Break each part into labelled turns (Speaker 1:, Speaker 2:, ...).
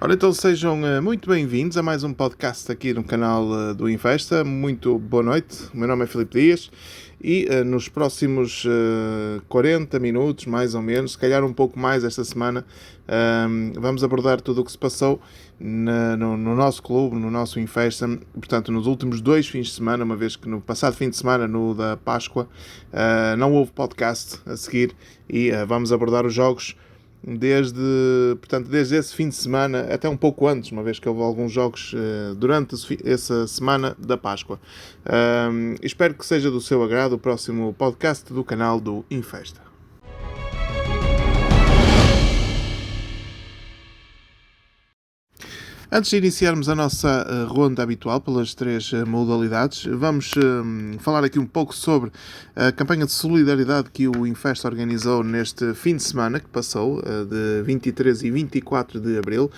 Speaker 1: Ora, então sejam muito bem-vindos a mais um podcast aqui no canal do Infesta. Muito boa noite, o meu nome é Filipe Dias e nos próximos 40 minutos, mais ou menos, se calhar um pouco mais esta semana, vamos abordar tudo o que se passou no nosso clube, no nosso Infesta. Portanto, nos últimos 2 fins de semana, uma vez que no passado fim de semana, no da Páscoa, não houve podcast a seguir e vamos abordar os jogos desde esse fim de semana até um pouco antes, uma vez que houve alguns jogos durante essa semana da Páscoa. Espero que seja do seu agrado o próximo podcast do canal do Infesta. Antes de iniciarmos a nossa ronda habitual pelas 3 modalidades, vamos falar aqui um pouco sobre a campanha de solidariedade que o Infesta organizou neste fim de semana que passou, de 23 e 24 de abril.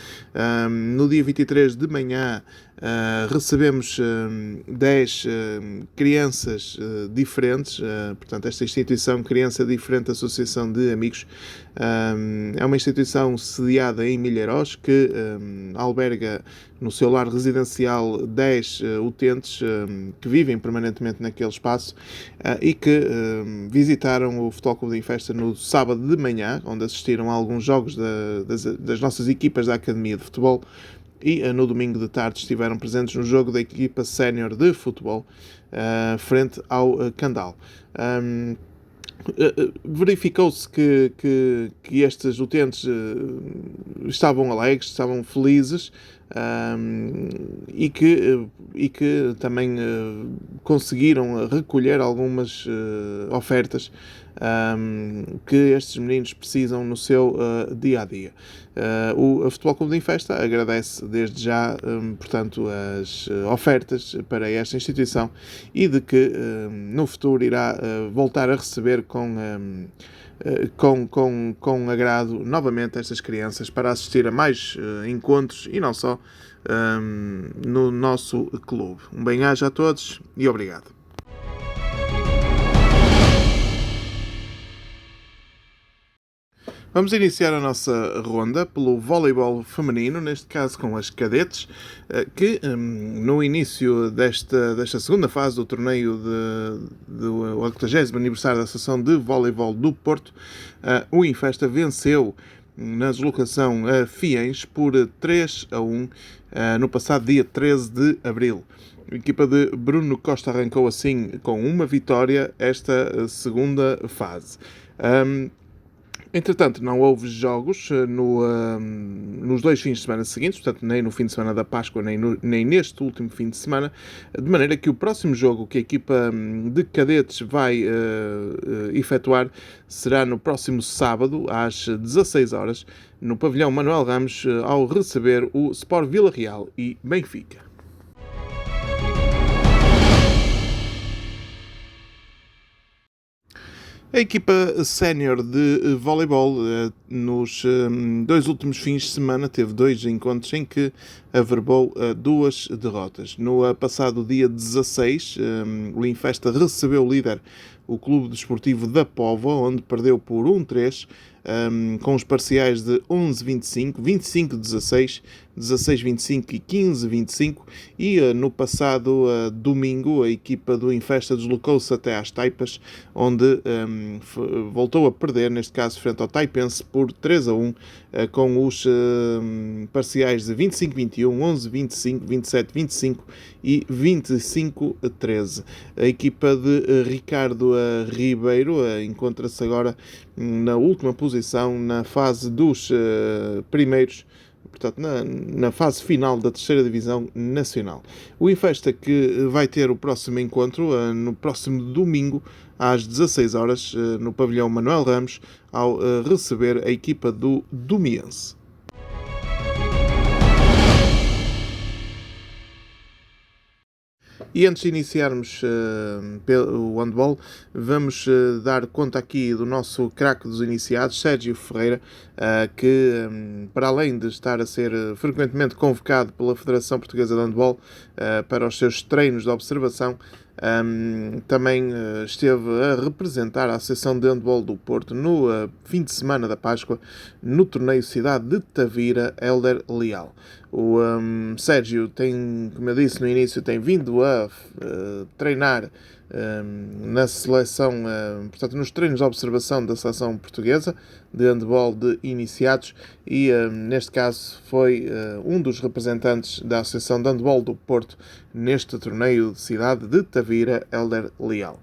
Speaker 1: No dia 23 de manhã recebemos 10 crianças diferentes, portanto esta instituição, Criança Diferente Associação de Amigos, é uma instituição sediada em Milharos que alberga no seu lar residencial 10 utentes que vivem permanentemente naquele espaço e que visitaram o Futebol Clube do Infesta no sábado de manhã, onde assistiram a alguns jogos das nossas equipas da Academia de Futebol, e no domingo de tarde estiveram presentes no jogo da equipa sénior de futebol frente ao Candal. Verificou-se que estes utentes estavam alegres, estavam felizes e que também conseguiram recolher algumas ofertas que estes meninos precisam no seu dia-a-dia. O Futebol Clube do Infesta agradece desde já, portanto, as ofertas para esta instituição e de que no futuro irá voltar a receber com agrado novamente estas crianças para assistir a mais encontros e não só no nosso clube. Um bem-aja a todos e obrigado. Vamos iniciar a nossa ronda pelo voleibol feminino, neste caso com as cadetes, que no início desta segunda fase do torneio do 80º aniversário da Associação de Voleibol do Porto, o Infesta venceu na deslocação a Fiens por 3-1 no passado dia 13 de abril. A equipa de Bruno Costa arrancou assim com uma vitória esta segunda fase. Entretanto, não houve jogos nos 2 fins de semana seguintes, portanto, nem no fim de semana da Páscoa, nem neste último fim de semana, de maneira que o próximo jogo que a equipa de cadetes vai efetuar será no próximo sábado, às 16 horas, no pavilhão Manuel Ramos, ao receber o Sport Vila Real e Benfica. A equipa sénior de voleibol nos 2 últimos fins de semana teve 2 encontros em que averbou 2 derrotas. No passado dia 16, o Infesta recebeu o líder, o Clube Desportivo da Póvoa, onde perdeu por 1-3, com os parciais de 11-25, 25-16, 16-25 e 15-25, e no passado domingo a equipa do Infesta deslocou-se até às Taipas, onde voltou a perder, neste caso frente ao Taipense, por 3-1, com os parciais de 25-21, 11-25, 27-25 e 25-13. A equipa de Ricardo Ribeiro encontra-se agora na última posição na fase dos primeiros, portanto, na fase final da 3ª Divisão Nacional. O Infesta que vai ter o próximo encontro no próximo domingo, às 16 horas, no pavilhão Manuel Ramos, ao receber a equipa do Domiense. E antes de iniciarmos o handball, vamos dar conta aqui do nosso craque dos iniciados, Sérgio Ferreira, que para além de estar a ser frequentemente convocado pela Federação Portuguesa de Handball para os seus treinos de observação, Também esteve a representar a Associação de Handball do Porto no fim de semana da Páscoa, no torneio Cidade de Tavira Hélder Leal. O Sérgio tem, como eu disse no início, tem vindo a treinar na seleção, portanto, nos treinos de observação da seleção portuguesa de handball de iniciados e, neste caso, foi um dos representantes da Associação de Handball do Porto neste torneio de Cidade de Tavira Hélder Leal.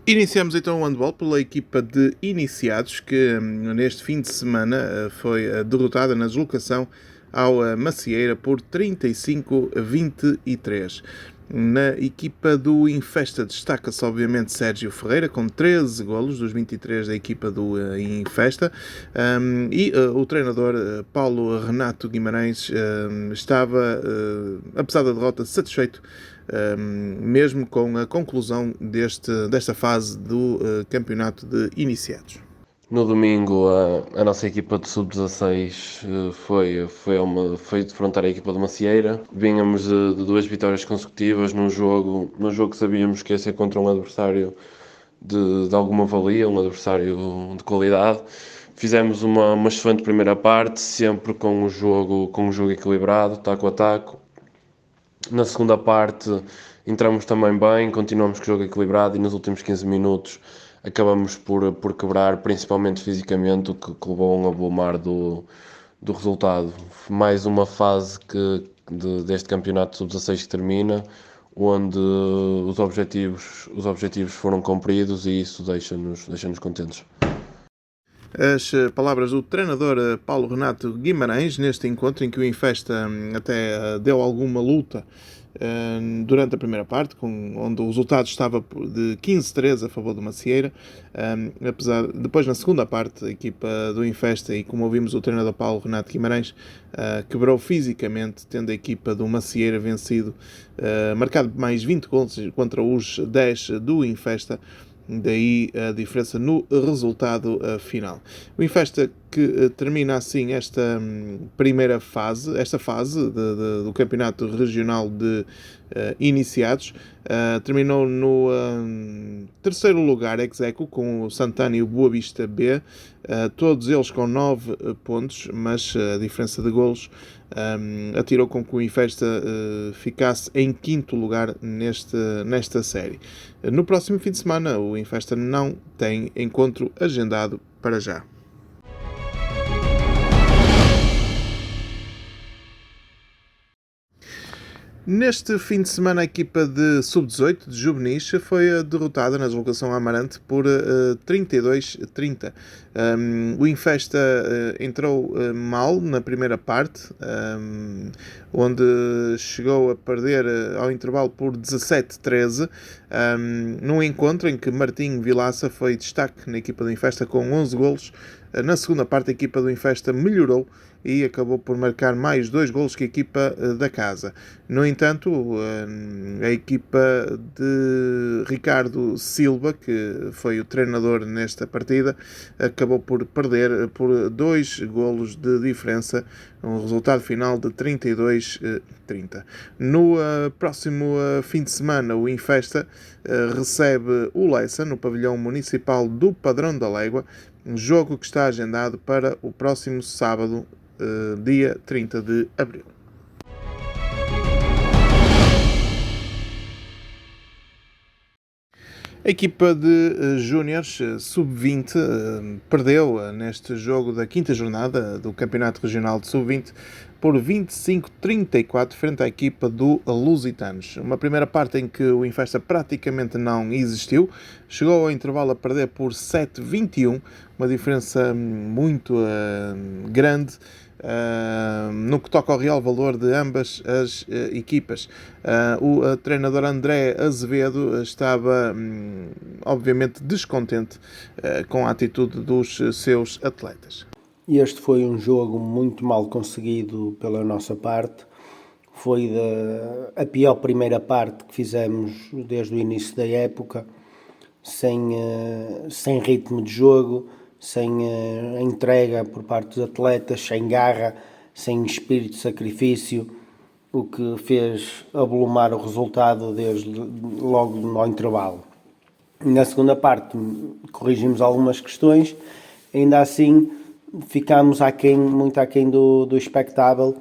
Speaker 1: Iniciamos então o handball pela equipa de iniciados que neste fim de semana foi derrotada na deslocação ao Macieira por 35-23. Na equipa do Infesta destaca-se obviamente Sérgio Ferreira com 13 golos dos 23 da equipa do Infesta e o treinador Paulo Renato Guimarães estava, apesar da derrota, satisfeito mesmo com a conclusão desta fase do campeonato de iniciados.
Speaker 2: No domingo, a nossa equipa de sub-16 foi defrontar a equipa de Macieira. Vínhamos de 2 vitórias consecutivas num jogo que sabíamos que ia ser contra um adversário de alguma valia, um adversário de qualidade. Fizemos uma excelente primeira parte, sempre com um jogo equilibrado, taco a taco. Na segunda parte entramos também bem, continuamos com o jogo equilibrado e nos últimos 15 minutos acabamos por quebrar, principalmente fisicamente, o que levou a um avolumar do resultado. Mais uma fase deste campeonato sub-16 que termina, onde os objetivos foram cumpridos e isso deixa-nos contentes.
Speaker 1: As palavras do treinador Paulo Renato Guimarães neste encontro em que o Infesta até deu alguma luta durante a primeira parte, onde o resultado estava de 15-13 a favor do Macieira. Depois, na segunda parte, a equipa do Infesta, e como ouvimos o treinador Paulo Renato Guimarães, quebrou fisicamente, tendo a equipa do Macieira vencido, marcado mais 20 gols contra os 10 do Infesta. Daí a diferença no resultado final. O Infesta que termina assim esta fase do Campeonato Regional de Iniciados, terminou no terceiro lugar ex-aequo com o Santana e o Boa Vista B, todos eles com 9 pontos, mas a diferença de golos atirou com que o Infesta ficasse em quinto lugar nesta série. No próximo fim de semana, o Infesta não tem encontro agendado para já. Neste fim de semana, a equipa de sub-18 de juvenis foi derrotada na deslocação a Amarante por 32-30. O Infesta entrou mal na primeira parte, onde chegou a perder ao intervalo por 17-13, num encontro em que Martim Vilaça foi destaque na equipa do Infesta com 11 golos. Na segunda parte, a equipa do Infesta melhorou e acabou por marcar mais 2 golos que a equipa da casa. No entanto, a equipa de Ricardo Silva, que foi o treinador nesta partida, acabou por perder por 2 golos de diferença, um resultado final de 32-30. No próximo fim de semana, o Infesta recebe o Leça no pavilhão municipal do Padrão da Légua, um jogo que está agendado para o próximo sábado, dia 30 de abril. A equipa de júniores sub-20 perdeu neste jogo da quinta jornada do Campeonato Regional de Sub-20 por 25-34 frente à equipa do Lusitanos. Uma primeira parte em que o Infesta praticamente não existiu, chegou ao intervalo a perder por 7-21, uma diferença muito grande no que toca ao real valor de ambas as equipas. O treinador André Azevedo estava obviamente descontente com a atitude dos seus atletas.
Speaker 3: Este foi um jogo muito mal conseguido pela nossa parte. Foi a pior primeira parte que fizemos desde o início da época, sem ritmo de jogo, sem entrega por parte dos atletas, sem garra, sem espírito de sacrifício, o que fez avolumar o resultado desde logo ao intervalo. Na segunda parte corrigimos algumas questões, ainda assim ficámos muito aquém do expectável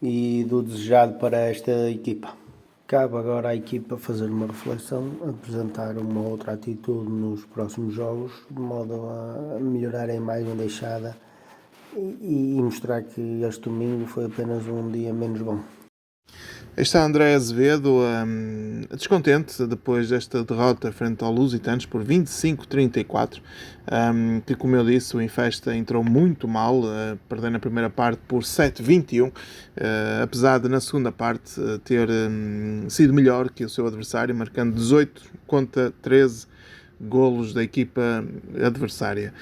Speaker 3: e do desejado para esta equipa. Cabe agora à equipa fazer uma reflexão, apresentar uma outra atitude nos próximos jogos, de modo a melhorar a imagem deixada e mostrar que este domingo foi apenas um dia menos bom.
Speaker 1: Está André Azevedo descontente depois desta derrota frente ao Lusitanos por 25-34, que, como eu disse, o Infesta entrou muito mal, perdendo na primeira parte por 7-21, apesar de na segunda parte ter sido melhor que o seu adversário, marcando 18 contra 13 golos da equipa adversária.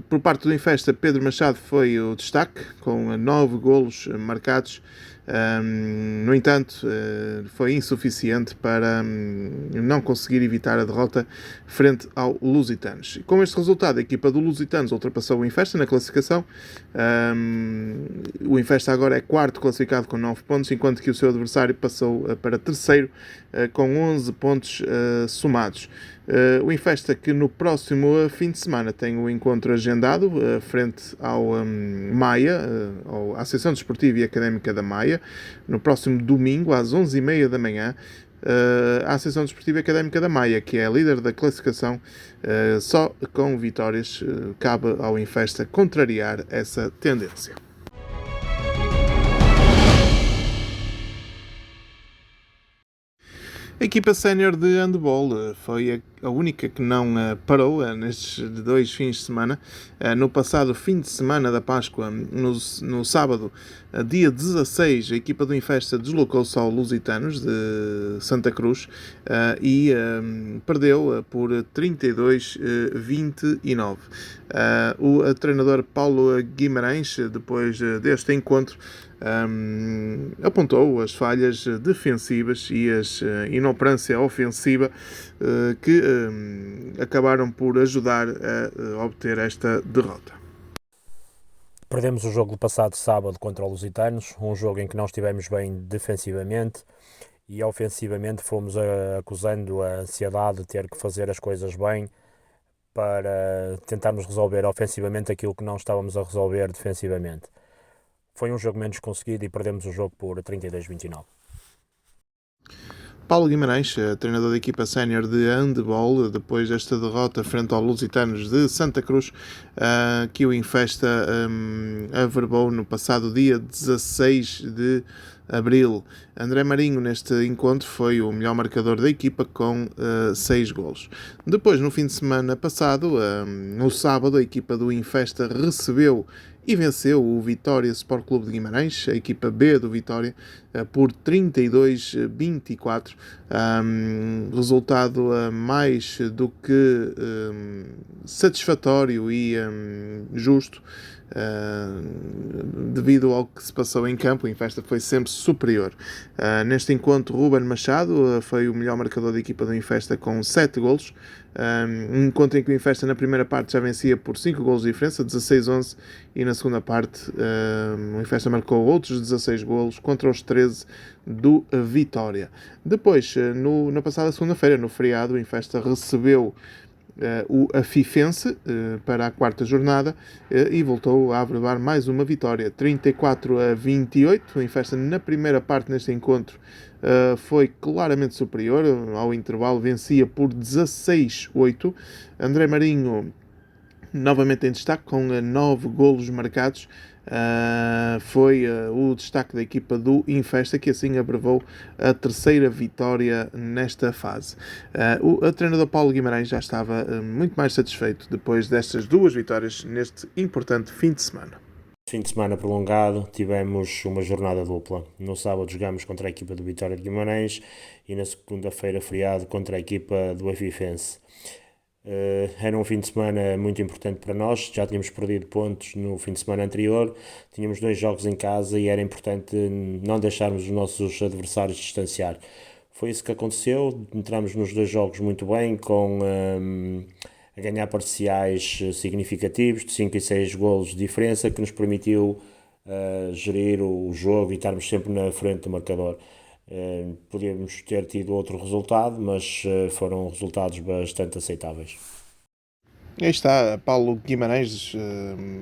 Speaker 1: Por parte do Infesta, Pedro Machado foi o destaque, com 9 golos marcados. No entanto, foi insuficiente para não conseguir evitar a derrota frente ao Lusitanos. Com este resultado, a equipa do Lusitanos ultrapassou o Infesta na classificação. O Infesta agora é quarto classificado com 9 pontos, enquanto que o seu adversário passou para terceiro com 11 pontos somados. O Infesta, que no próximo fim de semana tem o encontro agendado frente ao Maia, à Associação Desportiva e Académica da Maia, no próximo domingo às 11h30 da manhã. A Associação Desportiva e Académica da Maia, que é a líder da classificação, só com vitórias cabe ao Infesta contrariar essa tendência. A equipa sénior de handball foi a única que não parou nestes 2 fins de semana. No passado fim de semana da Páscoa, no sábado, dia 16, a equipa do Infesta deslocou-se ao Lusitanos de Santa Cruz e perdeu por 32-29. O treinador Paulo Guimarães, depois deste encontro, apontou as falhas defensivas e a inoperância ofensiva que acabaram por ajudar a obter esta derrota.
Speaker 4: Perdemos o jogo do passado sábado contra o Lusitanos, um jogo em que não estivemos bem defensivamente e ofensivamente fomos acusando a ansiedade de ter que fazer as coisas bem para tentarmos resolver ofensivamente aquilo que não estávamos a resolver defensivamente. Foi um jogo menos conseguido e perdemos o jogo por 32-29.
Speaker 1: Paulo Guimarães, treinador da equipa sénior de handball, depois desta derrota frente ao Lusitanos de Santa Cruz, que o Infesta averbou no passado dia 16 de abril. André Marinho, neste encontro, foi o melhor marcador da equipa com 6 golos. Depois, no fim de semana passado, no sábado, a equipa do Infesta recebeu e venceu o Vitória Sport Clube de Guimarães, a equipa B do Vitória, por 32-24. Resultado mais do que satisfatório e justo, devido ao que se passou em campo. O Infesta foi sempre superior. Neste encontro, Ruben Machado foi o melhor marcador da equipa do Infesta com 7 golos. Um encontro em que o Infesta na primeira parte já vencia por 5 golos de diferença, 16-11, e na segunda parte o Infesta marcou outros 16 golos contra os 13 do Vitória. Depois, na passada segunda-feira, no feriado, o Infesta recebeu o Afifense para a quarta jornada e voltou a averbar mais uma vitória, 34-28. O Infesta na primeira parte neste encontro foi claramente superior, ao intervalo vencia por 16-8. André Marinho novamente em destaque com 9 golos marcados. Foi o destaque da equipa do Infesta, que assim abrevou a terceira vitória nesta fase. O treinador Paulo Guimarães já estava muito mais satisfeito depois destas 2 vitórias neste importante fim de semana.
Speaker 4: Fim de semana prolongado, tivemos uma jornada dupla. No sábado jogámos contra a equipa do Vitória de Guimarães e na segunda-feira feriado contra a equipa do Afifense. Era um fim de semana muito importante para nós, já tínhamos perdido pontos no fim de semana anterior, tínhamos 2 jogos em casa e era importante não deixarmos os nossos adversários distanciar. Foi isso que aconteceu, entramos nos 2 jogos muito bem, a ganhar parciais significativos, de 5 e 6 golos de diferença, que nos permitiu gerir o jogo e estarmos sempre na frente do marcador. Podíamos ter tido outro resultado, mas foram resultados bastante aceitáveis.
Speaker 1: Aí está, Paulo Guimarães,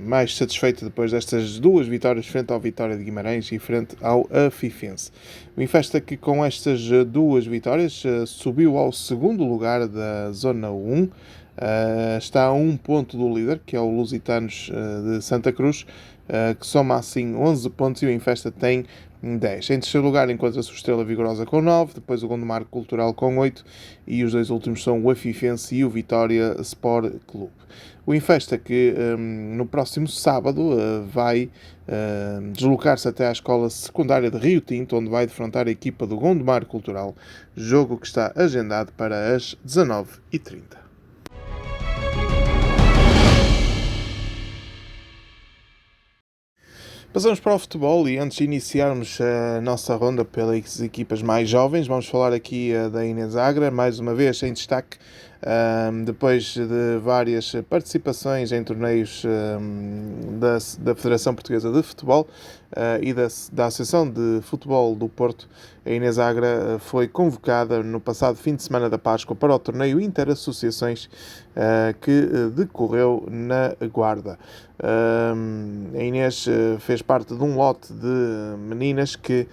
Speaker 1: mais satisfeito depois destas duas vitórias frente ao Vitória de Guimarães e frente ao Afifense. O Infesta que com estas duas vitórias subiu ao segundo lugar da Zona 1, está a um ponto do líder, que é o Lusitanos de Santa Cruz, que soma assim 11 pontos e o Infesta tem 10. Em terceiro lugar encontra-se o Estrela Vigorosa com 9, depois o Gondomar Cultural com 8 e os dois últimos são o Afifense e o Vitória Sport Clube. O Infesta que no próximo sábado vai deslocar-se até à escola secundária de Rio Tinto, onde vai defrontar a equipa do Gondomar Cultural, jogo que está agendado para as 19h30. Passamos para o futebol e antes de iniciarmos a nossa ronda pelas equipas mais jovens, vamos falar aqui da Inês Agra, mais uma vez em destaque, depois de várias participações em torneios da Federação Portuguesa de Futebol e da Associação de Futebol do Porto. A Inês Agra foi convocada no passado fim de semana da Páscoa para o torneio Interassociações que decorreu na Guarda. A Inês fez parte de um lote de meninas que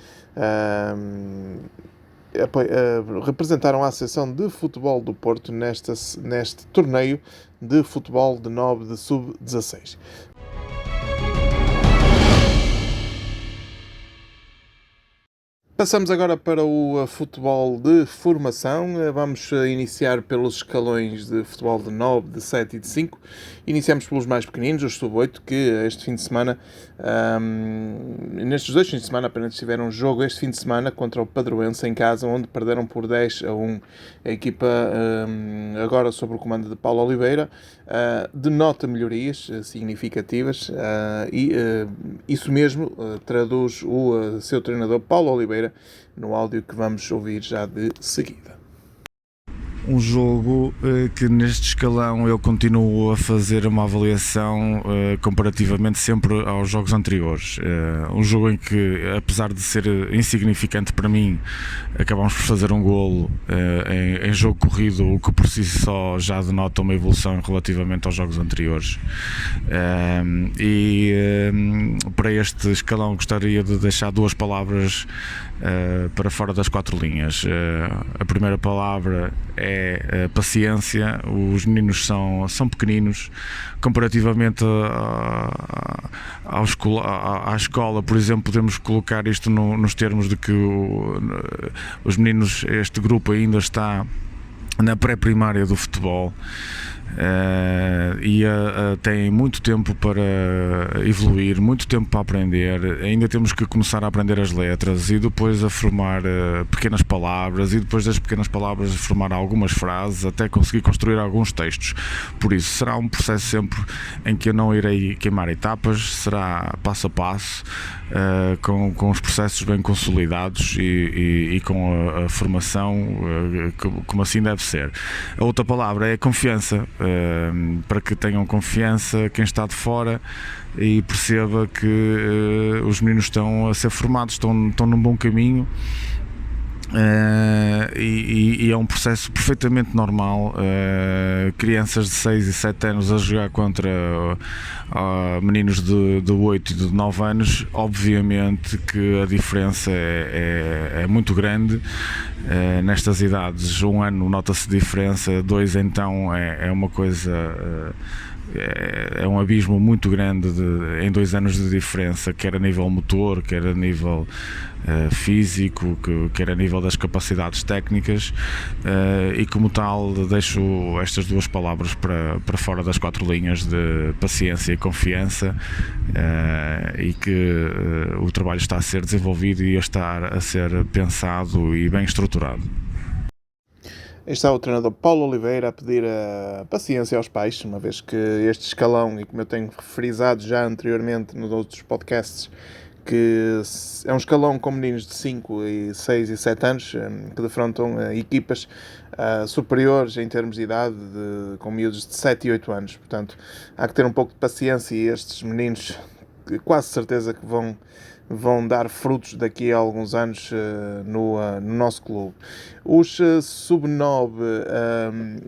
Speaker 1: representaram a Associação de Futebol do Porto neste torneio de futebol de 9 de sub-16. Passamos agora para o futebol de formação. Vamos iniciar pelos escalões de futebol de 9, de 7 e de 5. Iniciamos pelos mais pequeninos, os sub-8, que este fim de semana, nestes dois fins de semana, apenas tiveram um jogo este fim de semana contra o Padroense em casa, onde perderam por 10-1. A equipa, agora sob o comando de Paulo Oliveira, denota melhorias significativas e isso mesmo traduz o seu treinador Paulo Oliveira no áudio que vamos ouvir já de seguida.
Speaker 5: Um jogo que neste escalão eu continuo a fazer uma avaliação comparativamente sempre aos jogos anteriores. Um jogo em que, apesar de ser insignificante para mim, acabamos por fazer um golo em jogo corrido, o que por si só já denota uma evolução relativamente aos jogos anteriores. Para este escalão gostaria de deixar duas palavras para fora das quatro linhas. A primeira palavra é paciência. Os meninos são pequeninos comparativamente à escola, por exemplo. Podemos colocar isto nos termos de que os meninos, este grupo ainda está na pré-primária do futebol e têm muito tempo para evoluir, muito tempo para aprender. Ainda temos que começar a aprender as letras e depois a formar pequenas palavras, e depois das pequenas palavras a formar algumas frases, até conseguir construir alguns textos. Por isso será um processo sempre em que eu não irei queimar etapas, será passo a passo, com os processos bem consolidados e com a formação como assim deve ser. A outra palavra é confiança, para que tenham confiança quem está de fora e perceba que os meninos estão a ser formados, estão num bom caminho. E é um processo perfeitamente normal. Crianças de 6 e 7 anos a jogar contra meninos de 8 e de 9 anos, obviamente que a diferença é muito grande. Nestas idades, um ano nota-se diferença, 2 então é uma coisa, é um abismo muito grande em 2 anos de diferença, quer a nível motor, quer a nível físico, quer a nível das capacidades técnicas, e como tal deixo estas duas palavras para fora das quatro linhas de paciência e confiança, e que o trabalho está a ser desenvolvido e a estar a ser pensado e bem estruturado.
Speaker 1: Está o treinador Paulo Oliveira a pedir a paciência aos pais, uma vez que este escalão, e como eu tenho frisado já anteriormente nos outros podcasts, que é um escalão com meninos de 5, 6 e 7 anos que defrontam equipas superiores em termos de idade, com miúdos de 7 e 8 anos. Portanto, há que ter um pouco de paciência e estes meninos quase certeza que vão dar frutos daqui a alguns anos no nosso clube. Os Sub-9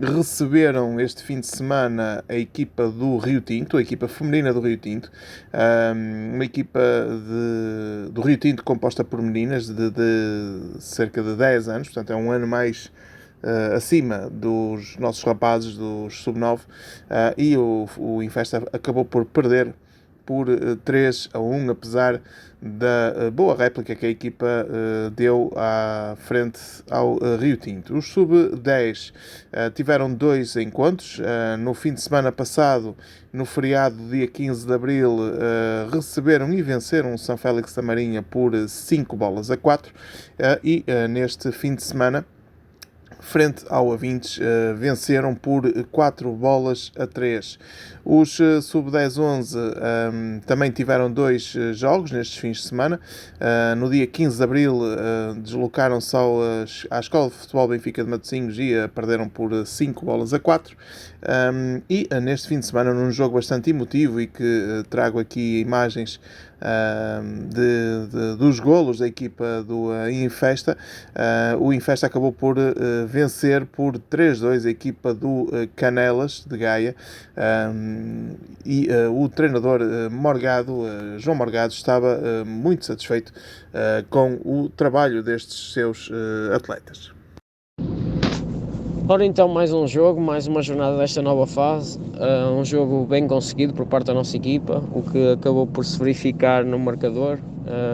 Speaker 1: receberam este fim de semana a equipa do Rio Tinto, a equipa feminina do Rio Tinto, uma equipa do Rio Tinto composta por meninas de cerca de 10 anos, portanto é um ano mais acima dos nossos rapazes, dos Sub-9, e o Infesta acabou por perder por 3-1, apesar da boa réplica que a equipa deu à frente ao Rio Tinto. Os Sub-10 tiveram 2 encontros. No fim de semana passado, no feriado do dia 15 de Abril, receberam e venceram o São Félix da Marinha por 5-4, e neste fim de semana, frente ao Avintes, venceram por 4-3. Os Sub-10-11 também tiveram 2 jogos nestes fins de semana. No dia 15 de Abril deslocaram-se à Escola de Futebol Benfica de Matosinhos e perderam por 5-4. E neste fim de semana, num jogo bastante emotivo e que trago aqui imagens dos golos da equipa do Infesta, o Infesta acabou por vencer por 3-2 a equipa do Canelas de Gaia, e o treinador João Morgado estava muito satisfeito com o trabalho destes seus atletas.
Speaker 6: Ora então, mais um jogo, mais uma jornada desta nova fase, um jogo bem conseguido por parte da nossa equipa, o que acabou por se verificar no marcador,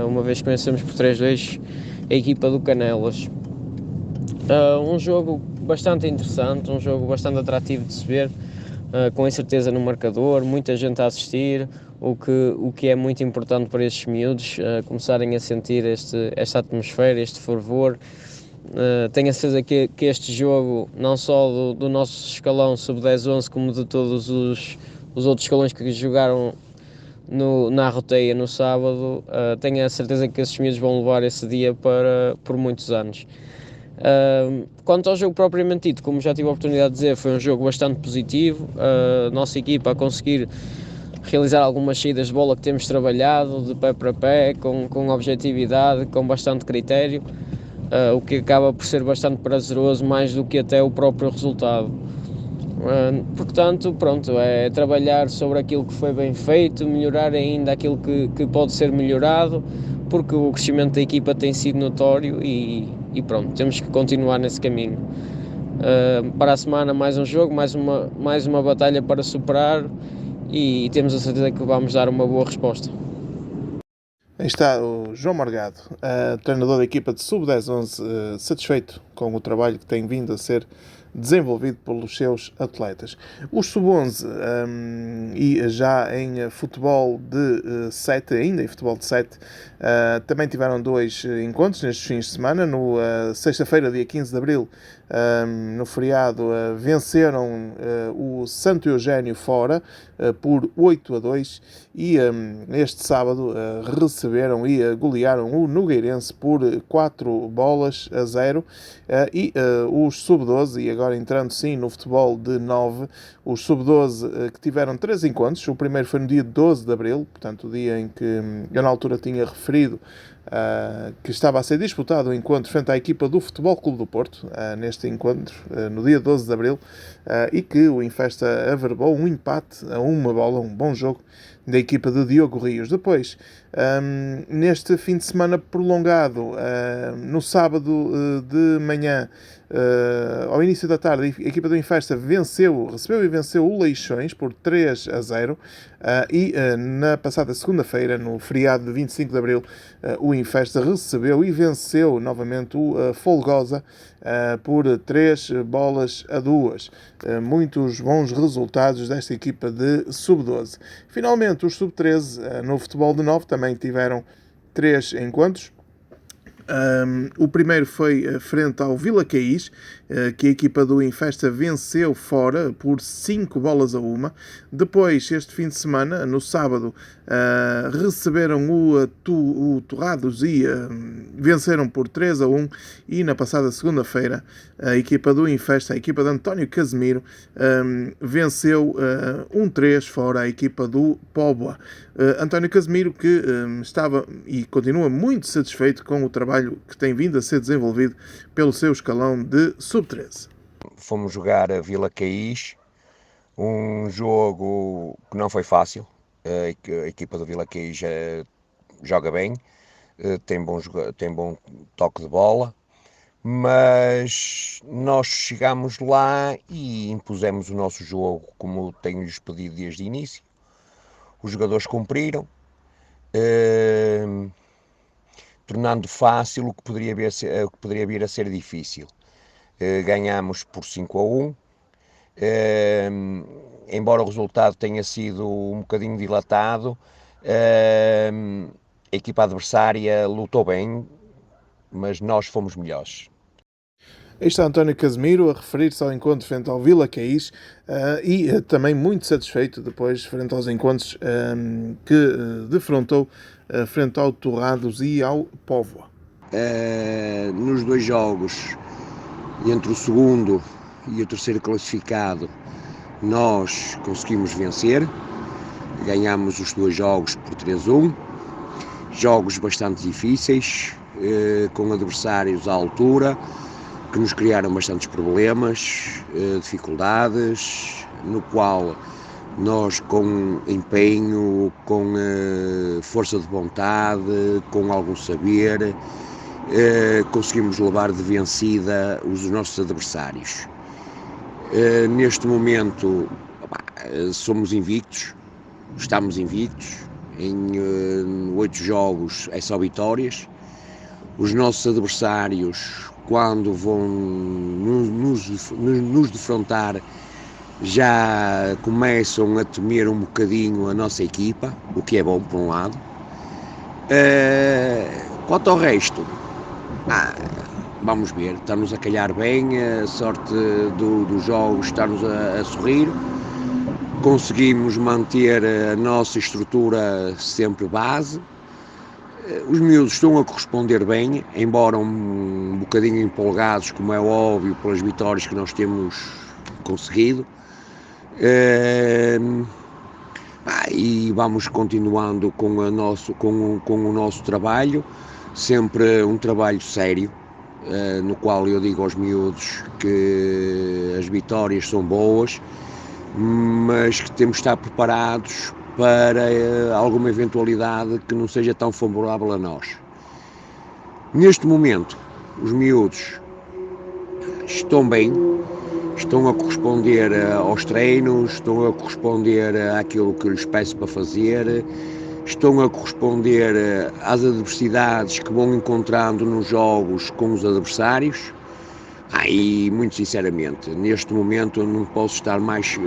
Speaker 6: uma vez que vencemos por 3-2 a equipa do Canelas. Um jogo bastante interessante, um jogo bastante atrativo de se ver, com incerteza no marcador, muita gente a assistir, o que é muito importante para estes miúdos, começarem a sentir esta atmosfera, este fervor. Tenho a certeza que este jogo, não só do nosso escalão sub-10-11, como de todos os outros escalões que jogaram na Arroteia no sábado, tenho a certeza que esses miúdos vão levar esse dia por muitos anos. Quanto ao jogo propriamente dito, como já tive a oportunidade de dizer, foi um jogo bastante positivo. A nossa equipa a conseguir realizar algumas saídas de bola que temos trabalhado de pé para pé, com objetividade, com bastante critério, o que acaba por ser bastante prazeroso, mais do que até o próprio resultado. Portanto, pronto, é trabalhar sobre aquilo que foi bem feito, melhorar ainda aquilo que pode ser melhorado, porque o crescimento da equipa tem sido notório e pronto, temos que continuar nesse caminho. Para a semana mais um jogo, mais uma batalha para superar, e temos a certeza que vamos dar uma boa resposta.
Speaker 1: Aí está o João Morgado, treinador da equipa de Sub-10-11, satisfeito com o trabalho que tem vindo a ser desenvolvido pelos seus atletas. Os Sub-11, e já em futebol de 7, ainda em futebol de 7, também tiveram 2 encontros nestes fins de semana. No sexta-feira, dia 15 de Abril, no feriado, venceram o Santo Eugénio fora por 8-2, e este sábado receberam e golearam o Nogueirense por 4-0, e os Sub-12, e agora entrando sim no futebol de 9, os Sub-12 que tiveram 3 encontros. O primeiro foi no dia 12 de Abril, portanto o dia em que eu na altura tinha referido que estava a ser disputado o encontro frente à equipa do Futebol Clube do Porto, neste encontro, no dia 12 de Abril, e que o Infesta averbou um empate a 1-1, um bom jogo da equipa de Diogo Rios. Depois, neste fim de semana prolongado, no sábado de manhã, ao início da tarde, a equipa do Infesta recebeu e venceu o Leixões por 3-0, e na passada segunda-feira, no feriado de 25 de Abril, o Infesta recebeu e venceu novamente o Folgosa por 3-2. Muitos bons resultados desta equipa de Sub-12. Finalmente, os Sub-13 no futebol de 9 também tiveram 3 encontros. O primeiro foi frente ao Vila Caís, que a equipa do Infesta venceu fora por 5-1. Depois, este fim de semana, no sábado, receberam o Torrados e venceram por 3-1. E na passada segunda-feira, a equipa do Infesta, a equipa de António Casemiro, venceu 1-3 fora a equipa do Póvoa. António Casemiro, que estava e continua muito satisfeito com o trabalho que tem vindo a ser desenvolvido pelo seu escalão de sub-13.
Speaker 7: Fomos jogar a Vila Caís, um jogo que não foi fácil. A equipa do Vila Caís joga bem, tem bom toque de bola, mas nós chegámos lá e impusemos o nosso jogo como tenho-lhes pedido desde o início. Os jogadores cumpriram, tornando fácil o que poderia vir a ser difícil. Ganhámos por 5-1, embora o resultado tenha sido um bocadinho dilatado, a equipa adversária lutou bem, mas nós fomos melhores.
Speaker 1: Aí está António Casemiro a referir-se ao encontro frente ao Vila Caís e também muito satisfeito depois frente aos encontros que defrontou frente ao Torrados e ao Póvoa.
Speaker 7: Nos 2 jogos, entre o segundo e o terceiro classificado, nós conseguimos vencer, ganhámos os 2 jogos por 3-1, jogos bastante difíceis, com adversários à altura, que nos criaram bastantes problemas, dificuldades, no qual nós, com empenho, com força de vontade, com algum saber, conseguimos levar de vencida os nossos adversários. Neste momento somos invictos, estamos invictos, em 8 jogos é só vitórias. Os nossos adversários, quando vão nos defrontar, já começam a temer um bocadinho a nossa equipa, o que é bom por um lado. Quanto ao resto, vamos ver, está-nos a calhar bem, a sorte dos jogos está-nos a sorrir, conseguimos manter a nossa estrutura sempre base. Os miúdos estão a corresponder bem, embora um bocadinho empolgados, como é óbvio, pelas vitórias que nós temos conseguido. E vamos continuando com o nosso trabalho, sempre um trabalho sério, no qual eu digo aos miúdos que as vitórias são boas, mas que temos de estar preparados para alguma eventualidade que não seja tão favorável a nós. Neste momento, os miúdos estão bem, estão a corresponder aos treinos, estão a corresponder àquilo que lhes peço para fazer, estão a corresponder às adversidades que vão encontrando nos jogos com os adversários. E muito sinceramente, neste momento não posso estar mais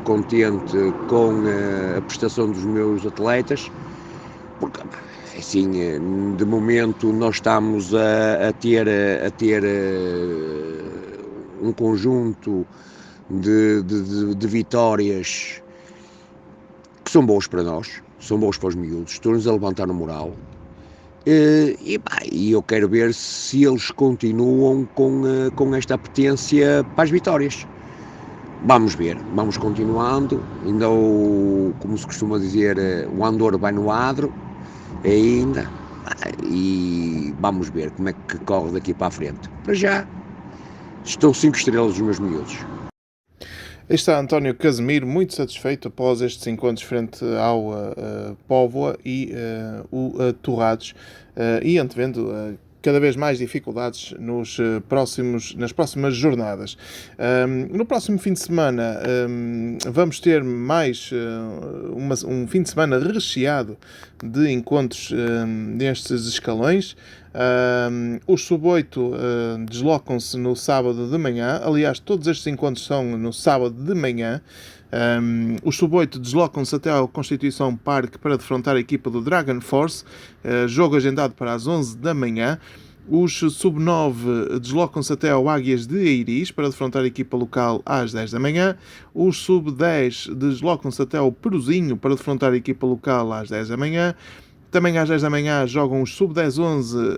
Speaker 7: contente com a prestação dos meus atletas, porque assim, de momento nós estamos a ter um conjunto de vitórias que são boas para nós, são boas para os miúdos, estão-nos a levantar no moral. E eu quero ver se eles continuam com esta apetência para as vitórias. Vamos ver, vamos continuando, ainda como se costuma dizer, o andor vai no adro, ainda, e vamos ver como é que corre daqui para a frente. Para já, estão 5 estrelas os meus miúdos.
Speaker 1: Aí está António Casemiro, muito satisfeito após estes encontros frente ao Póvoa e o Torrados, e antevendo cada vez mais dificuldades nas próximas jornadas. No próximo fim de semana vamos ter mais um fim de semana recheado de encontros nestes escalões. Os sub-8 deslocam-se no sábado de manhã. Aliás, todos estes encontros são no sábado de manhã. Os sub-8 deslocam-se até ao Constituição Parque para defrontar a equipa do Dragon Force, jogo agendado para as 11 da manhã. Os sub-9 deslocam-se até ao Águias de Eiris para defrontar a equipa local às 10 da manhã. Os sub-10 deslocam-se até ao Peruzinho para defrontar a equipa local às 10 da manhã. Também às 10 da manhã jogam os sub-10-11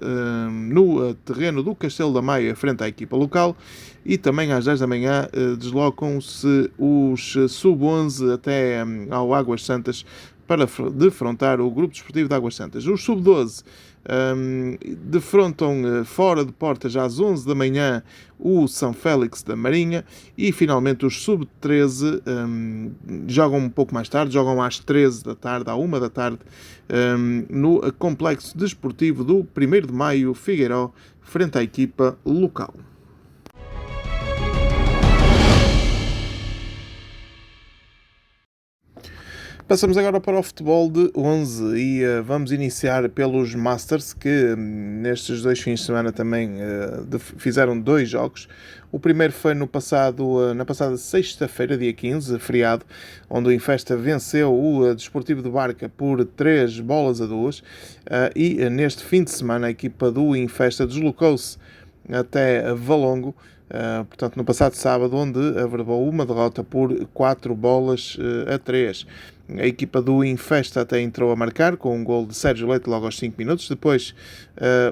Speaker 1: no terreno do Castelo da Maia frente à equipa local. E também às 10 da manhã deslocam-se os sub-11 até ao Águas Santas para defrontar o Grupo Desportivo de Águas Santas. Os sub-12 defrontam fora de portas às 11 da manhã o São Félix da Marinha. E finalmente os sub-13 jogam um pouco mais tarde, jogam às 13 da tarde, à 1 da tarde, no Complexo Desportivo do 1º de Maio, Figueiró, frente à equipa local. Passamos agora para o futebol de 11 e vamos iniciar pelos Masters, que nestes 2 fins de semana também fizeram 2 jogos. O primeiro foi na passada sexta-feira, dia 15, feriado, onde o Infesta venceu o Desportivo de Barca por 3-2. E neste fim de semana a equipa do Infesta deslocou-se até Valongo, portanto no passado sábado, onde averbou uma derrota por 4-3. A equipa do Infesta até entrou a marcar com um gol de Sérgio Leite logo aos 5 minutos. Depois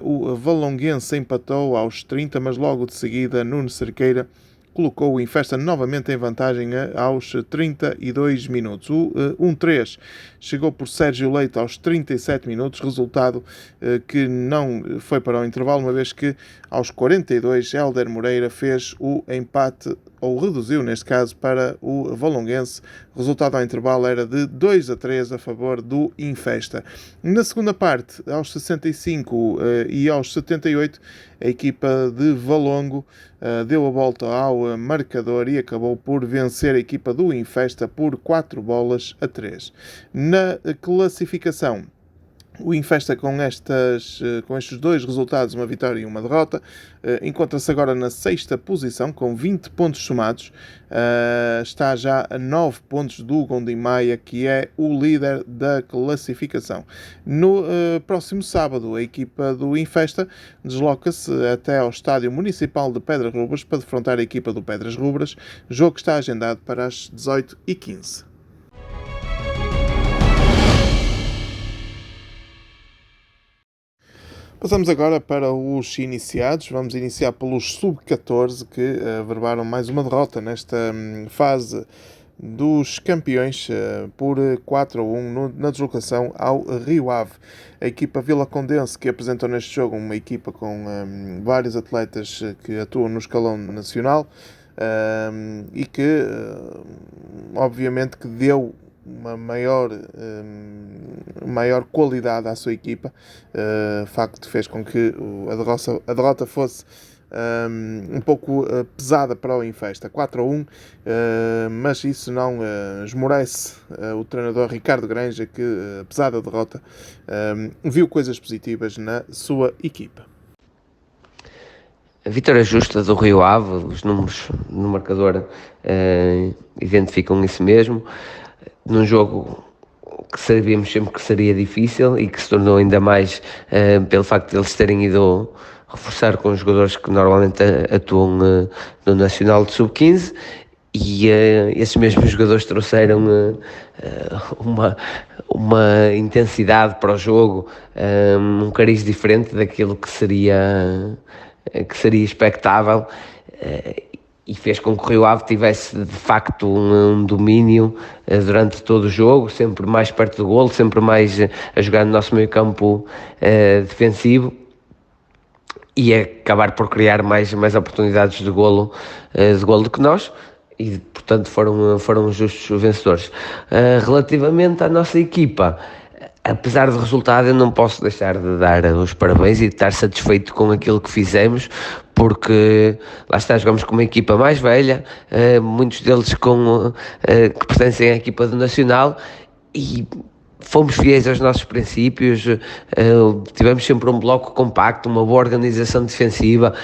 Speaker 1: o Valonguense empatou aos 30, mas logo de seguida Nuno Cerqueira colocou o Infesta novamente em vantagem aos 32 minutos. O 1-3 chegou por Sérgio Leite aos 37 minutos, resultado que não foi para o intervalo, uma vez que aos 42 Hélder Moreira fez o empate, ou reduziu neste caso, para o Valonguense. O resultado ao intervalo era de 2-3 a favor do Infesta. Na segunda parte, aos 65 e aos 78, a equipa de Valongo deu a volta ao marcador e acabou por vencer a equipa do Infesta por 4-3. Na classificação, o Infesta, com estes 2 resultados, uma vitória e uma derrota, encontra-se agora na 6ª posição, com 20 pontos somados. Está já a 9 pontos do Gondim-Maia, que é o líder da classificação. No próximo sábado, a equipa do Infesta desloca-se até ao Estádio Municipal de Pedras Rubras para defrontar a equipa do Pedras Rubras, jogo que está agendado para as 18h15. Passamos agora para os iniciados. Vamos iniciar pelos sub-14, que averbaram mais uma derrota nesta fase dos campeões por 4-1 na deslocação ao Rio Ave. A equipa vilacondense, que apresentou neste jogo uma equipa com vários atletas que atuam no escalão nacional e que obviamente que deu uma maior qualidade à sua equipa, facto que fez com que a derrota fosse um pouco pesada para o Infesta, 4-1, mas isso não esmorece o treinador Ricardo Granja, que apesar da derrota viu coisas positivas na sua equipa.
Speaker 8: A vitória justa do Rio Ave, os números no marcador identificam isso mesmo, num jogo que sabíamos sempre que seria difícil e que se tornou ainda mais pelo facto de eles terem ido reforçar com os jogadores que normalmente atuam no Nacional de Sub-15, e esses mesmos jogadores trouxeram uma intensidade para o jogo, um cariz diferente daquilo que seria expectável, e fez com que o Rio Ave tivesse de facto um domínio durante todo o jogo, sempre mais perto do golo, sempre mais a jogar no nosso meio campo defensivo, e acabar por criar mais oportunidades de golo do que nós, e portanto foram justos vencedores. Relativamente à nossa equipa, apesar do resultado, eu não posso deixar de dar os parabéns e de estar satisfeito com aquilo que fizemos, porque lá está, jogamos com uma equipa mais velha, muitos deles que pertencem à equipa do Nacional, e fomos fiéis aos nossos princípios, tivemos sempre um bloco compacto, uma boa organização defensiva,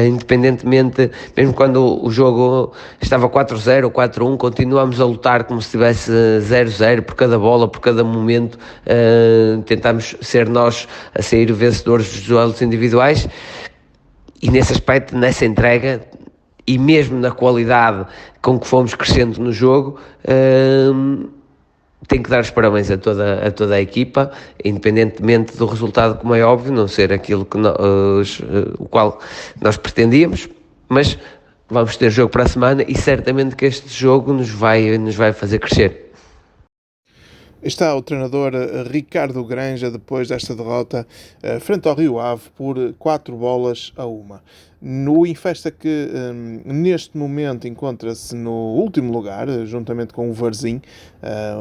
Speaker 8: independentemente, mesmo quando o jogo estava 4-0 ou 4-1, continuámos a lutar como se estivesse 0-0 por cada bola, por cada momento, tentámos ser nós a sair vencedores dos duelos individuais, e nesse aspecto, nessa entrega e mesmo na qualidade com que fomos crescendo no jogo, tenho que dar os parabéns a toda a equipa, independentemente do resultado, como é óbvio, não ser aquilo que o qual nós pretendíamos, mas vamos ter jogo para a semana e certamente que este jogo nos vai fazer crescer.
Speaker 1: Está o treinador Ricardo Granja depois desta derrota frente ao Rio Ave por 4-1. No Infesta, que neste momento encontra-se no último lugar, juntamente com o Varzim.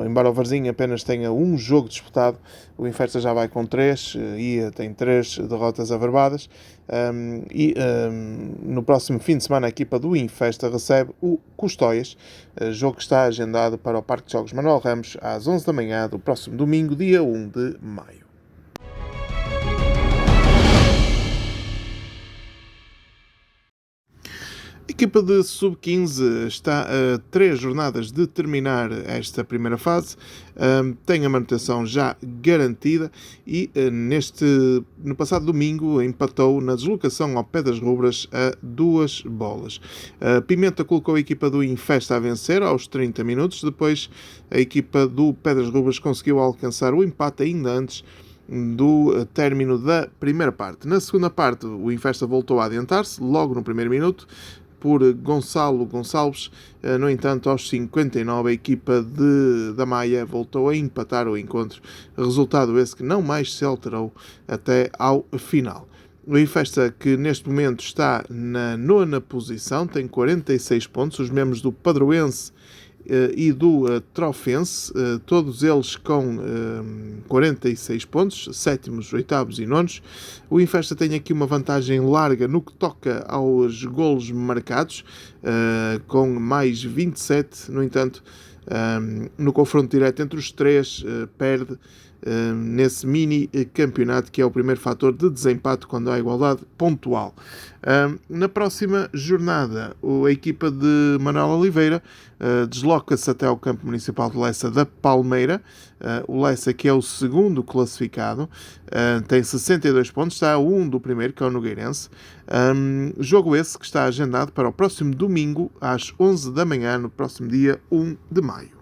Speaker 1: Embora o Varzim apenas tenha um jogo disputado, o Infesta já vai com 3 e tem 3 derrotas averbadas. No próximo fim de semana a equipa do Infesta recebe o Custóias, jogo que está agendado para o Parque de Jogos Manuel Ramos às 11 da manhã do próximo domingo, dia 1 de maio. A equipa de Sub-15 está a 3 jornadas de terminar esta primeira fase, tem a manutenção já garantida e no passado domingo empatou na deslocação ao Pé das Rubras a 2-2. Pimenta colocou a equipa do Infesta a vencer aos 30 minutos, depois a equipa do Pé das Rubras conseguiu alcançar o empate ainda antes do término da primeira parte. Na segunda parte o Infesta voltou a adiantar-se logo no primeiro minuto por Gonçalo Gonçalves. No entanto, aos 59, a equipa da Maia voltou a empatar o encontro, resultado esse que não mais se alterou até ao final. O Infesta, que neste momento está na 9ª posição, tem 46 pontos, os membros do Padroense e do Trofense, todos eles com 46 pontos, 7º, 8º e 9º. O Infesta tem aqui uma vantagem larga no que toca aos golos marcados, com mais 27, no entanto, no confronto direto entre os três, perde nesse mini campeonato, que é o primeiro fator de desempate quando há igualdade pontual. Na próxima jornada, a equipa de Manuel Oliveira desloca-se até ao campo municipal de Lessa da Palmeira. O Lessa, que é o segundo classificado, tem 62 pontos, está a 1 do primeiro, que é o Nogueirense. Jogo esse que está agendado para o próximo domingo às 11 da manhã, no próximo dia 1 de maio.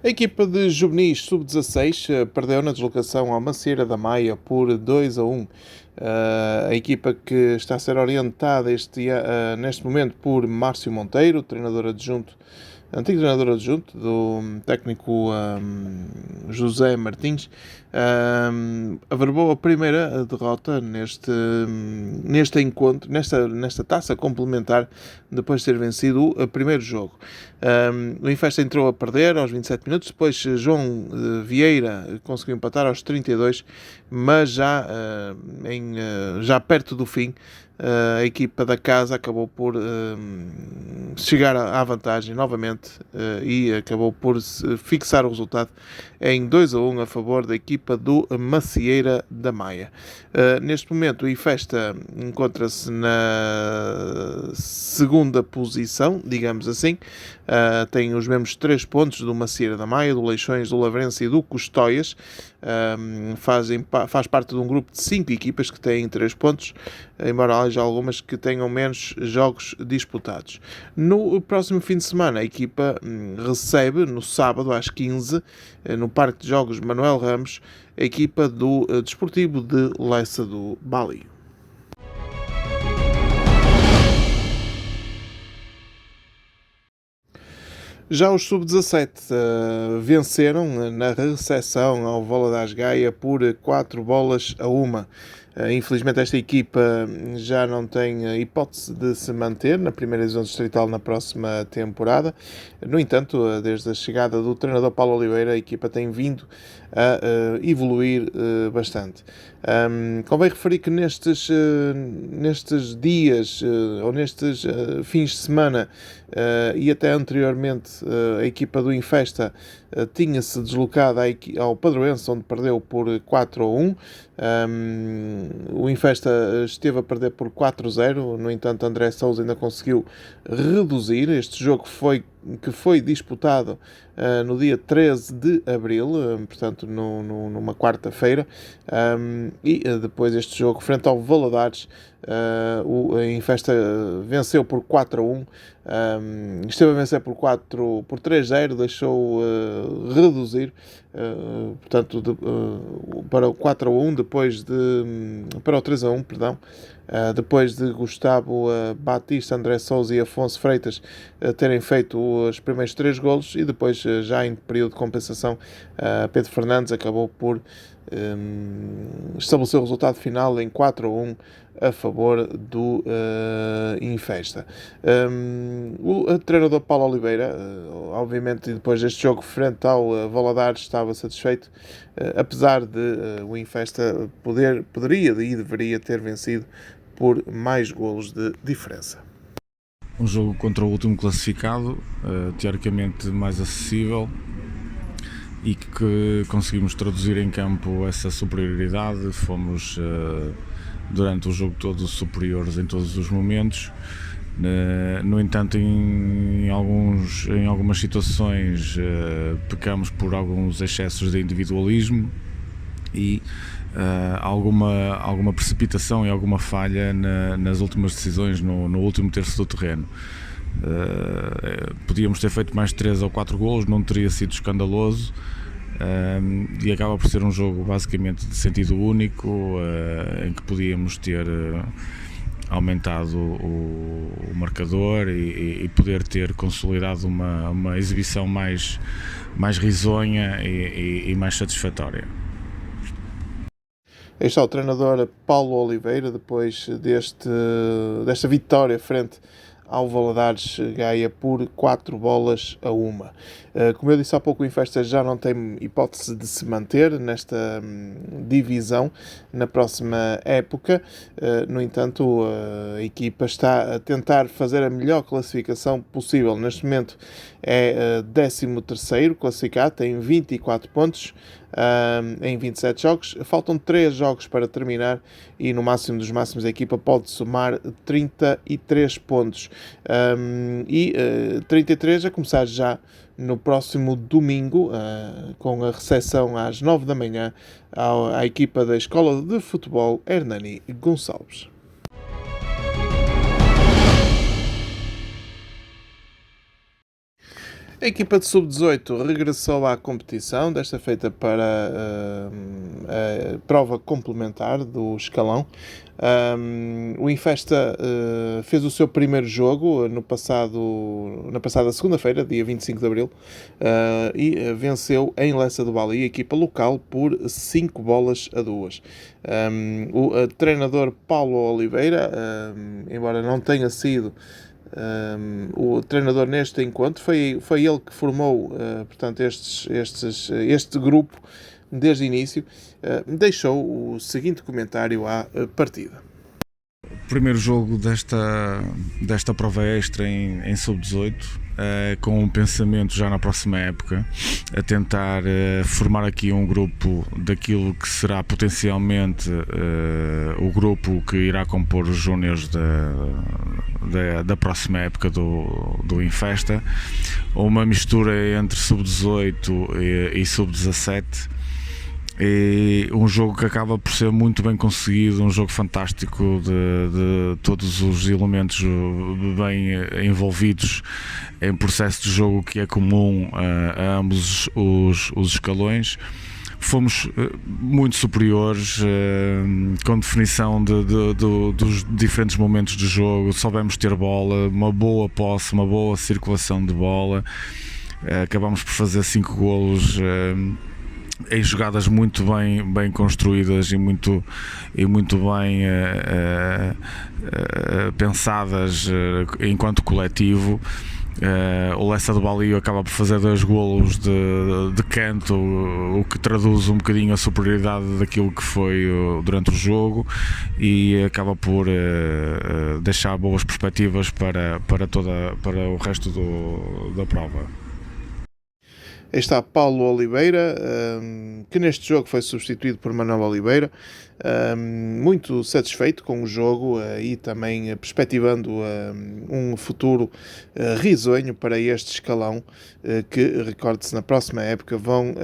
Speaker 1: A equipa de juvenis sub-16 perdeu na deslocação ao Macieira da Maia por 2-1. A equipa que está a ser orientada neste momento por Márcio Monteiro, antigo treinador adjunto do técnico José Martins, averbou a primeira derrota neste encontro, nesta taça complementar, depois de ter vencido o primeiro jogo. O Infesta entrou a perder aos 27 minutos, depois João Vieira conseguiu empatar aos 32, mas já perto do fim, a equipa da casa acabou por chegar à vantagem novamente e acabou por fixar o resultado em 2-1 a favor da equipa do Macieira da Maia. Neste momento o Infesta encontra-se na segunda posição, digamos assim. Tem os mesmos 3 pontos do Macieira da Maia, do Leixões, do Lavrense e do Custóias. Faz parte de um grupo de 5 equipas que têm 3 pontos, embora haja algumas que tenham menos jogos disputados. No próximo fim de semana, a equipa recebe, no sábado às 15, no Parque de Jogos Manuel Ramos, a equipa do Desportivo de Lessa do Balio. Já os sub-17 venceram na recepção ao Valadares Gaia por 4-1. Infelizmente esta equipa já não tem hipótese de se manter na primeira divisão distrital na próxima temporada. No entanto, desde a chegada do treinador Paulo Oliveira, a equipa tem vindo a evoluir bastante. Convém referir que nestes dias ou nestes fins de semana e até anteriormente a equipa do Infesta tinha-se deslocado ao Padroense, onde perdeu por 4-1. O Infesta esteve a perder por 4-0, no entanto André Sousa ainda conseguiu reduzir. Este jogo que foi disputado no dia 13 de Abril, portanto numa quarta-feira, e depois este jogo frente ao Valadares, o Infesta venceu por 4-1, esteve a vencer por 3-0, deixou reduzir, portanto para o 4-1, para o 3-1, perdão, depois de Gustavo Batista, André Sousa e Afonso Freitas terem feito os primeiros 3 golos, e depois, já em período de compensação, Pedro Fernandes acabou por estabelecer o resultado final em 4-1 a favor do Infesta. O treinador Paulo Oliveira, obviamente, depois deste jogo frente ao Valadares, estava satisfeito, apesar de o Infesta poderia e deveria ter vencido por mais golos de diferença.
Speaker 5: Um jogo contra o último classificado, teoricamente mais acessível, e que conseguimos traduzir em campo essa superioridade. Fomos durante o jogo todo superiores em todos os momentos. No entanto, em algumas situações pecamos por alguns excessos de individualismo e alguma precipitação e alguma falha nas últimas decisões no último terço do terreno. Podíamos ter feito mais 3 ou 4 golos, não teria sido escandaloso, e acaba por ser um jogo basicamente de sentido único, em que podíamos ter aumentado o marcador e poder ter consolidado uma exibição mais risonha e mais satisfatória.
Speaker 1: Aí está o treinador Paulo Oliveira, depois desta vitória frente ao Valadares Gaia por 4-1. Como eu disse há pouco, o Infesta já não tem hipótese de se manter nesta divisão na próxima época. No entanto, a equipa está a tentar fazer a melhor classificação possível. Neste momento é 13º classificado, tem 24 pontos em 27 jogos. Faltam 3 jogos para terminar e no máximo dos máximos a equipa pode somar 33 pontos. 33 a começar já no próximo domingo, com a recepção às 9 da manhã à equipa da Escola de Futebol Hernani Gonçalves. A equipa de Sub-18 regressou à competição, desta feita para a prova complementar do escalão. O Infesta fez o seu primeiro jogo na passada segunda-feira, dia 25 de Abril, e venceu em Lessa do Bali a equipa local por 5-2. O treinador Paulo Oliveira, embora não tenha sido o treinador neste encontro, foi ele que formou portanto, este grupo desde o início, deixou o seguinte comentário à partida.
Speaker 5: Primeiro jogo desta prova extra em Sub-18, com um pensamento já na próxima época, a tentar formar aqui um grupo daquilo que será potencialmente o grupo que irá compor os júniores da próxima época do Infesta, uma mistura entre Sub-18 e Sub-17. E um jogo que acaba por ser muito bem conseguido, um jogo fantástico de todos os elementos bem envolvidos em processo de jogo que é comum a ambos os escalões. Fomos muito superiores, com definição dos diferentes momentos de jogo. Soubemos ter bola, uma boa posse, uma boa circulação de bola. Acabamos por fazer 5 golos em jogadas muito bem construídas e muito bem pensadas enquanto coletivo. O Lessa do Balio acaba por fazer 2 golos de canto, o que traduz um bocadinho a superioridade daquilo que foi durante o jogo, e acaba por deixar boas perspectivas para o resto da prova.
Speaker 1: Aí está Paulo Oliveira, que neste jogo foi substituído por Manuel Oliveira, muito satisfeito com o jogo e também perspectivando um futuro risonho para este escalão, que, recorde-se, na próxima época vão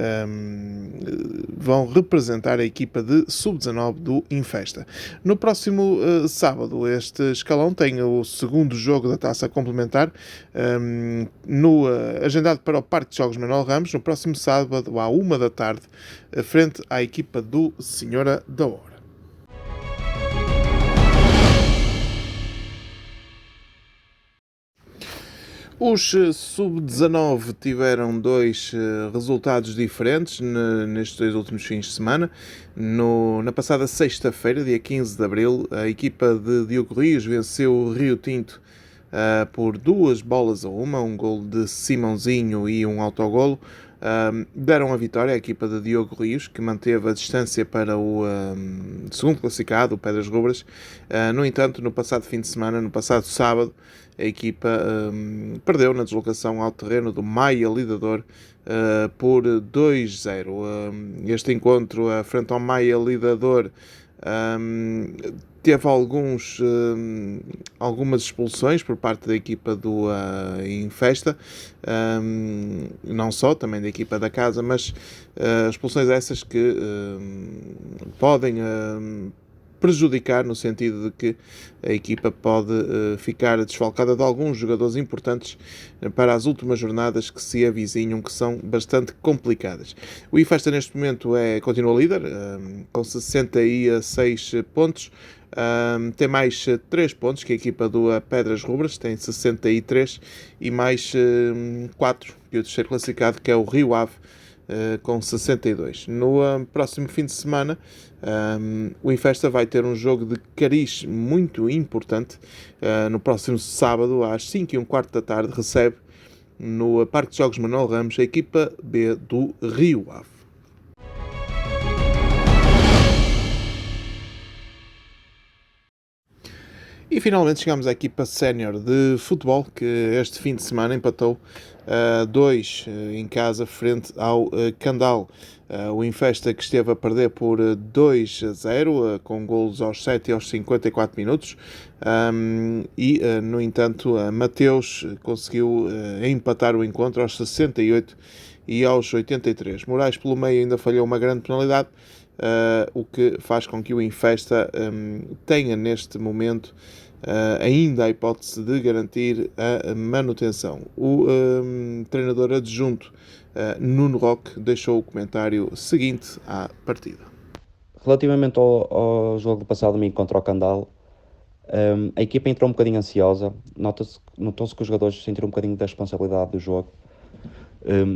Speaker 1: representar a equipa de Sub-19 do Infesta. No próximo sábado, este escalão tem o segundo jogo da taça complementar, agendado para o Parque de Jogos Manuel Ramos, no próximo sábado, à 1 da tarde, frente à equipa do Senhora da Hora. Os Sub-19 tiveram 2 resultados diferentes nestes 2 últimos fins de semana. Na passada sexta-feira, dia 15 de abril, a equipa de Diogo Rios venceu o Rio Tinto por 2-1, um golo de Simãozinho e um autogolo. Deram a vitória à equipa de Diogo Rios, que manteve a distância para o segundo classificado, o Pedras Rubras. No entanto, no passado fim de semana, no passado sábado, a equipa perdeu na deslocação ao terreno do Maia Lidador por 2-0. Este encontro frente ao Maia Lidador teve algumas expulsões por parte da equipa do Infesta, não só, também da equipa da casa, mas expulsões essas que podem prejudicar, no sentido de que a equipa pode ficar desfalcada de alguns jogadores importantes para as últimas jornadas que se avizinham, que são bastante complicadas. O Infesta neste momento continua líder, com 66 pontos. Tem mais 3 pontos que a equipa do Pedras Rubras, tem 63, e mais 4 que o terceiro classificado, que é o Rio Ave, com 62. No próximo fim de semana, o Infesta vai ter um jogo de cariz muito importante. No próximo sábado, às 5:15 da tarde, recebe no Parque de Jogos Manuel Ramos a equipa B do Rio Ave. E finalmente chegamos à equipa sénior de futebol, que este fim de semana empatou 2 em casa frente ao Candal. O Infesta, que esteve a perder por 2-0, com golos aos 7 e aos 54 minutos. No entanto, Mateus conseguiu empatar o encontro aos 68 e aos 83. Moraes, pelo meio, ainda falhou uma grande penalidade, o que faz com que o Infesta tenha neste momento ainda a hipótese de garantir a manutenção. O treinador adjunto Nuno Roque deixou o comentário seguinte à partida.
Speaker 9: Relativamente ao jogo do passado domingo contra o Candal, a equipa entrou um bocadinho ansiosa, notou-se que os jogadores sentiram um bocadinho da responsabilidade do jogo.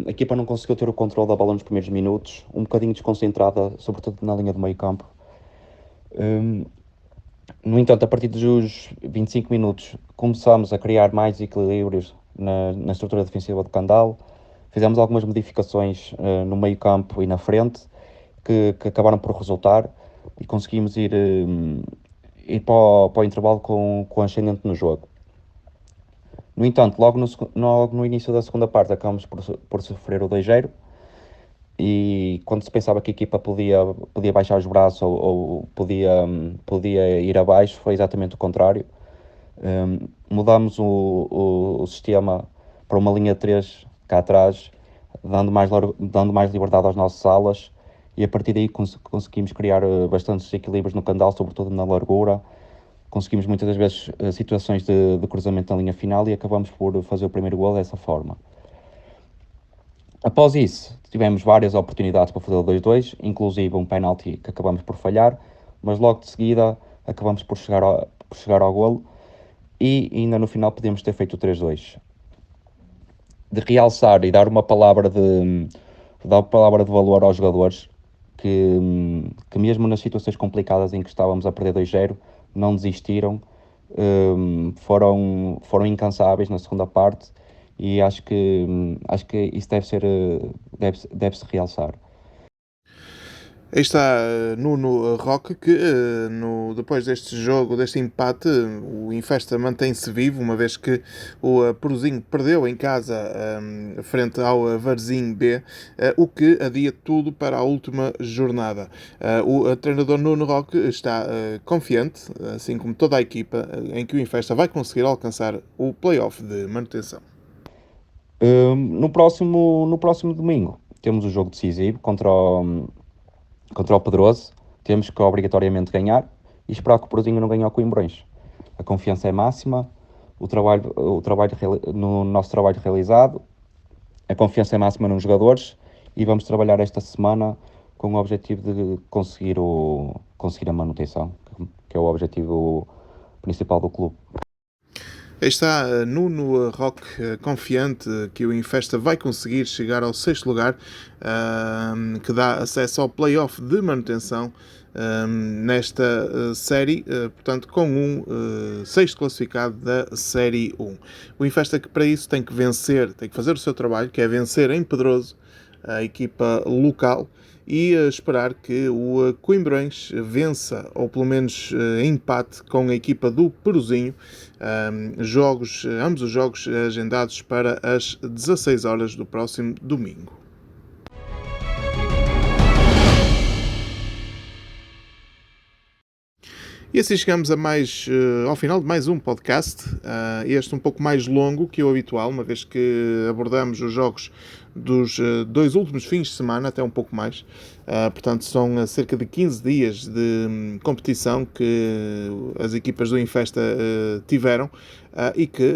Speaker 9: A equipa não conseguiu ter o controle da bola nos primeiros minutos, um bocadinho desconcentrada, sobretudo na linha do meio campo. No entanto, a partir dos 25 minutos, começámos a criar mais equilíbrios na estrutura defensiva do Candal. Fizemos algumas modificações no meio campo e na frente, que acabaram por resultar, e conseguimos ir para o intervalo com ascendente no jogo. No entanto, logo no início da segunda parte, acabamos por sofrer o 2-0, e quando se pensava que a equipa podia baixar os braços ou podia ir abaixo, foi exatamente o contrário. Mudámos o sistema para uma linha 3 cá atrás, dando mais liberdade aos nossos alas, e a partir daí conseguimos criar bastantes equilíbrios no Candal, sobretudo na largura. Conseguimos muitas das vezes situações de cruzamento na linha final, e acabamos por fazer o primeiro gol dessa forma. Após isso, tivemos várias oportunidades para fazer o 2-2, inclusive um penalti que acabamos por falhar, mas logo de seguida acabamos por chegar ao golo, e ainda no final podíamos ter feito o 3-2. De realçar e dar uma palavra dar palavra de valor aos jogadores que mesmo nas situações complicadas em que estávamos a perder 2-0, não desistiram, foram incansáveis na segunda parte e acho que isso deve-se realçar.
Speaker 1: Aí está Nuno Roque, que depois deste jogo, deste empate, o Infesta mantém-se vivo, uma vez que o Porozinho perdeu em casa frente ao Varzim B, o que adia tudo para a última jornada. O treinador Nuno Roque está confiante, assim como toda a equipa, em que o Infesta vai conseguir alcançar o play-off de manutenção.
Speaker 9: No próximo domingo temos o jogo decisivo contra o Pedroso. Temos que obrigatoriamente ganhar e esperar que o Porozinho não ganhe ao Coimbrões. A confiança é máxima, no nosso trabalho realizado, a confiança é máxima nos jogadores e vamos trabalhar esta semana com o objetivo de conseguir a manutenção, que é o objetivo principal do clube.
Speaker 1: Aí está Nuno Roque, confiante que o Infesta vai conseguir chegar ao 6º lugar, que dá acesso ao play-off de manutenção nesta série, portanto com um 6º classificado da Série 1. O Infesta, que para isso tem que vencer, tem que fazer o seu trabalho, que é vencer em Pedroso a equipa local, e esperar que o Coimbrões vença, ou pelo menos empate com a equipa do Porozinho, ambos os jogos agendados para as 16 horas do próximo domingo. E assim chegamos ao final de mais um podcast, este um pouco mais longo que o habitual, uma vez que abordamos os jogos dos 2 últimos fins de semana, até um pouco mais. Portanto, são cerca de 15 dias de competição que as equipas do Infesta tiveram e que,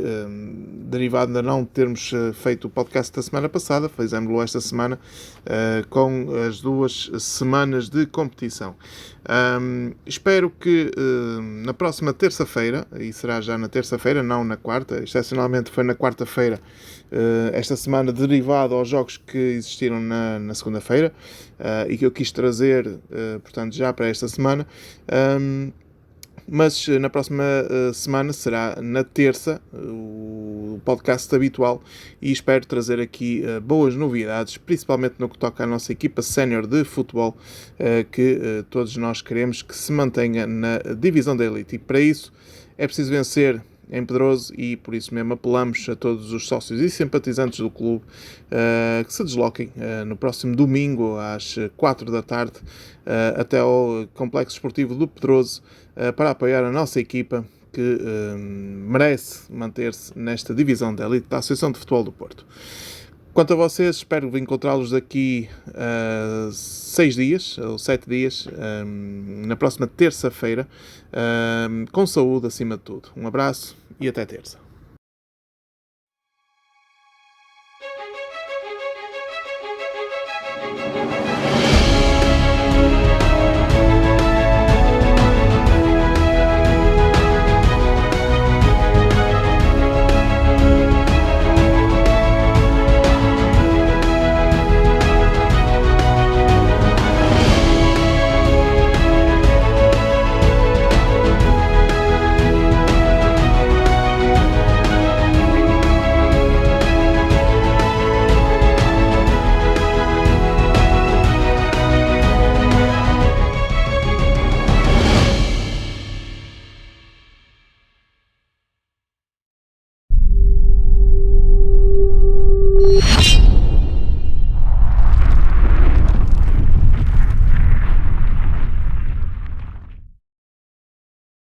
Speaker 1: derivado de não termos feito o podcast da semana passada, fizemos-lo esta semana com as 2 semanas de competição. Espero que na próxima terça-feira, e será já na terça-feira, não na quarta, excepcionalmente foi na quarta-feira, esta semana, derivado aos jogos que existiram na segunda-feira e que eu quis trazer, portanto, já para esta semana. Mas na próxima semana será na terça o podcast habitual e espero trazer aqui boas novidades, principalmente no que toca à nossa equipa sénior de futebol, que todos nós queremos que se mantenha na divisão da elite, e para isso é preciso vencer em Pedroso, e por isso mesmo apelamos a todos os sócios e simpatizantes do clube que se desloquem no próximo domingo às 4 da tarde até ao Complexo Esportivo do Pedroso para apoiar a nossa equipa, que merece manter-se nesta divisão da elite da Associação de Futebol do Porto. Quanto a vocês, espero encontrá-los daqui a 6 dias, ou 7 dias, na próxima terça-feira, com saúde acima de tudo. Um abraço e até terça.